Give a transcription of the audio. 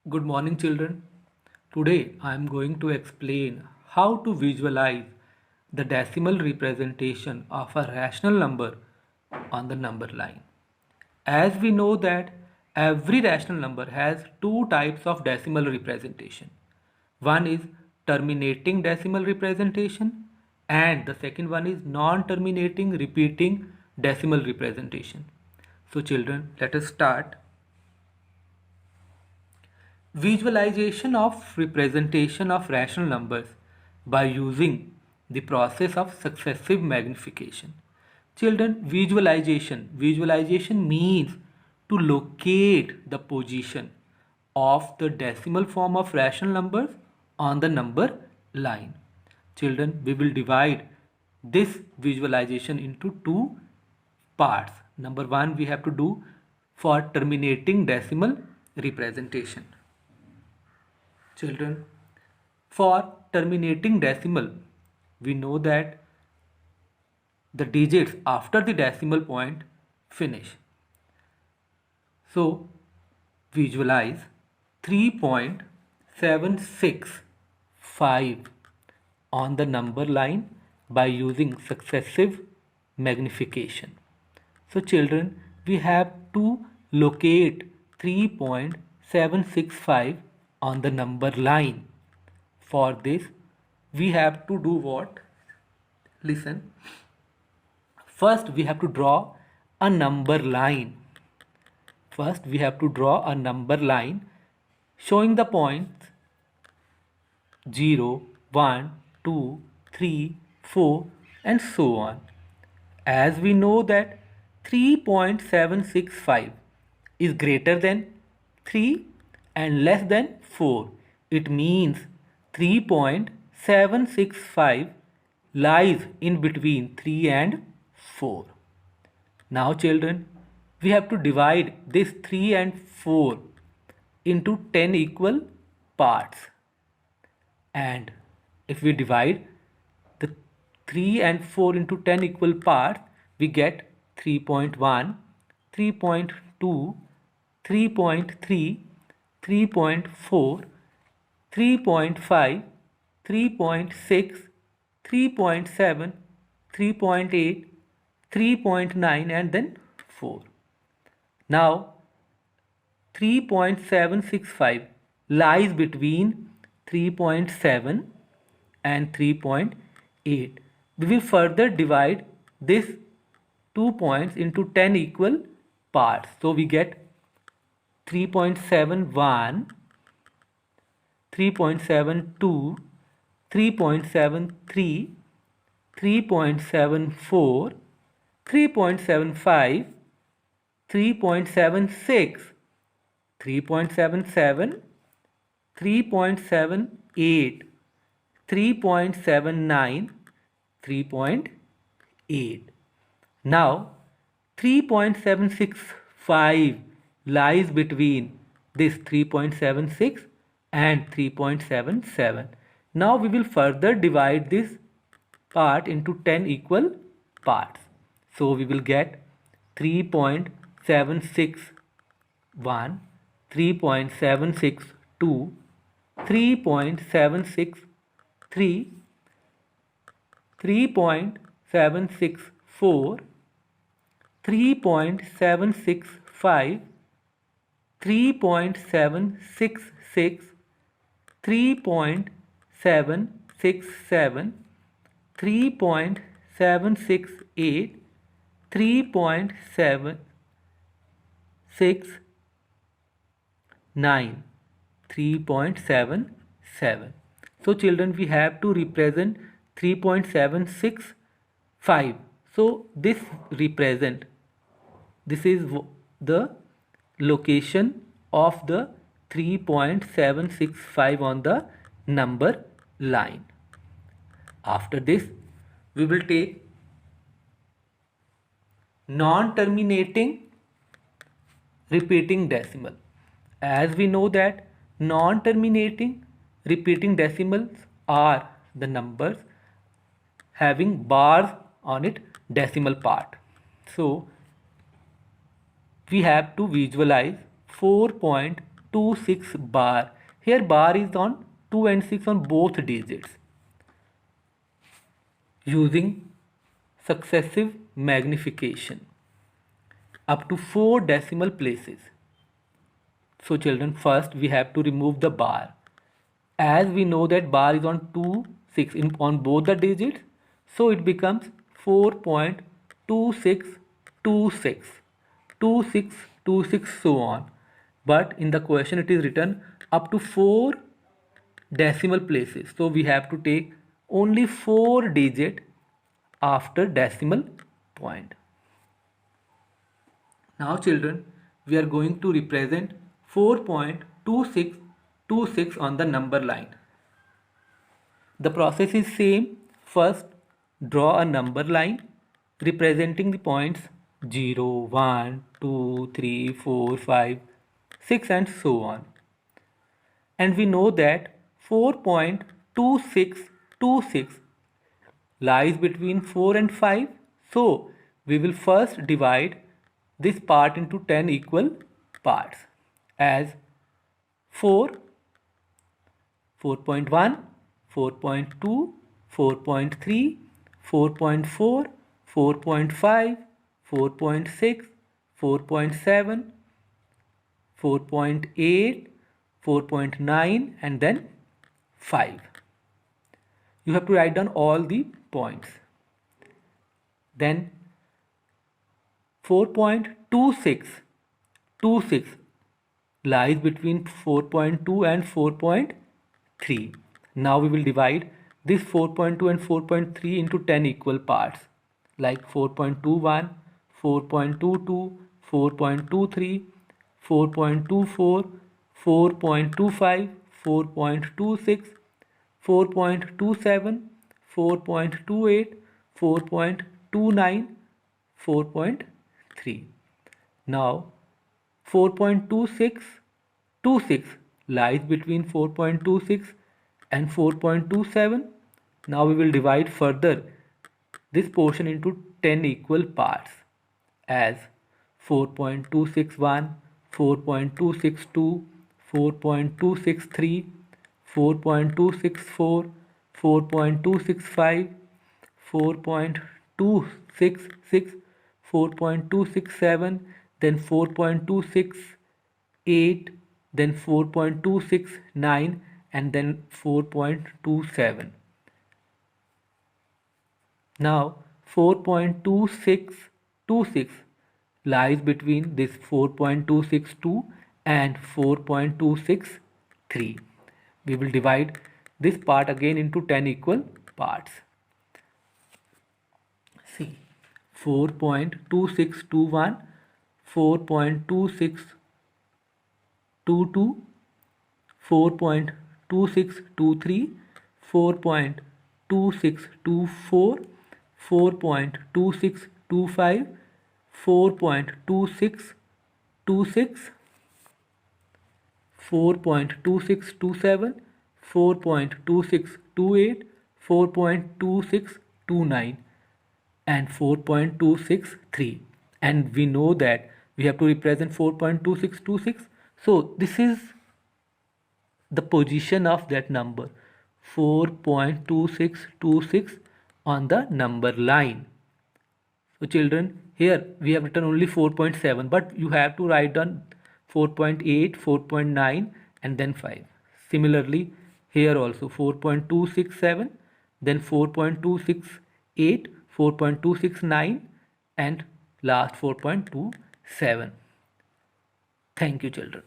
Good morning, children. Today I am going to explain how to visualize the decimal representation of a rational number on the number line. As we know that every rational number has two types of decimal representation. One is terminating decimal representation and the second one is non-terminating repeating decimal representation. So children, let us start. Visualization of representation of rational numbers by using the process of successive magnification. Children, visualization means to locate the position of the decimal form of rational numbers on the number line. Children, we will divide this visualization into two parts. Number one, we have to do for terminating decimal representation. Children, for terminating decimal, we know that the digits after the decimal point finish. So, visualize 3.765 on the number line by using successive magnification. So children, we have to locate 3.765 on the number line. For this, we have to do what? Listen. First, we have to draw a number line. First, we have to draw a number line showing the points 0, 1, 2, 3, 4 and so on. As we know that 3.765 is greater than 3 and less than 4. It means 3.765 lies in between 3 and 4. Now children, we have to divide this 3 and 4 into 10 equal parts. And if we divide the 3 and 4 into 10 equal parts, we get 3.1, 3.2, 3.3, 3.4, 3.5, 3.6, 3.7, 3.8, 3.9 and then 4. Now 3.765 lies between 3.7 and 3.8. We will further divide this 2 points into 10 equal parts. So we get 3.71, 3.72, 3.73, 3.74, 3.75, 3.76, 3.77, 3.78, 3.79, 3.8. Now 3.765 lies between this 3.76 and 3.77. Now we will further divide this part into 10 equal parts. So we will get 3.761, 3.762, 3.763, 3.764, 3.765, 3.766, 3.767, 3.768, 3.769, 3.77. So children, we have to represent 3.765. So this is the location of the 3.765 on the number line. After this, we will take non-terminating repeating decimal. As we know that non-terminating repeating decimals are the numbers having bars on it decimal part. So we have to visualize 4.0 4.26 bar. Here bar is on 2 and 6 on both digits using successive magnification up to 4 decimal places. So children, first we have to remove the bar. As we know that bar is on 2, 6 on both the digits, so it becomes 4.2626, 2626 so on. But in the question it is written up to 4 decimal places. So we have to take only 4 digit after decimal point. Now children, we are going to represent 4.2626 on the number line. The process is same. First, draw a number line representing the points 0, 1, 2, 3, 4, 5, 6 and so on. And we know that 4.2626 lies between 4 and 5. So we will first divide this part into 10 equal parts as 4, 4.1, 4.2, 4.3, 4.4, 4.5, 4.6, 4.7, 4.8, 4.9 and then 5. You have to write down all the points. Then 4.2626 lies between 4.2 and 4.3. Now we will divide this 4.2 and 4.3 into 10 equal parts like 4.21, 4.22, 4.23, 4.24, 4.25, 4.26, 4.27, 4.28, 4.29, 4.3. Now 4.2626 lies between 4.26 and 4.27. Now we will divide further this portion into 10 equal parts as 4.261, 4.262, 4.263, 4.264, 4.265, 4.266, 4.267, then 4.268, then 4.269 and then 4.27. Now 4.2626 lies between this 4.262 and 4.263. We will divide this part again into 10 equal parts. See, 4.2621, 4.2622, 4.2623, 4.2624, 4.2625, 4.2626, 4.2627, 4.2628, 4.2629 and 4.263. And we know that we have to represent 4.2626. So this is the position of that number 4.2626 on the number line. So children, here we have written only 4.7, but you have to write down 4.8, 4.9 and then 5. Similarly, here also 4.267, then 4.268, 4.269 and last 4.27. Thank you children.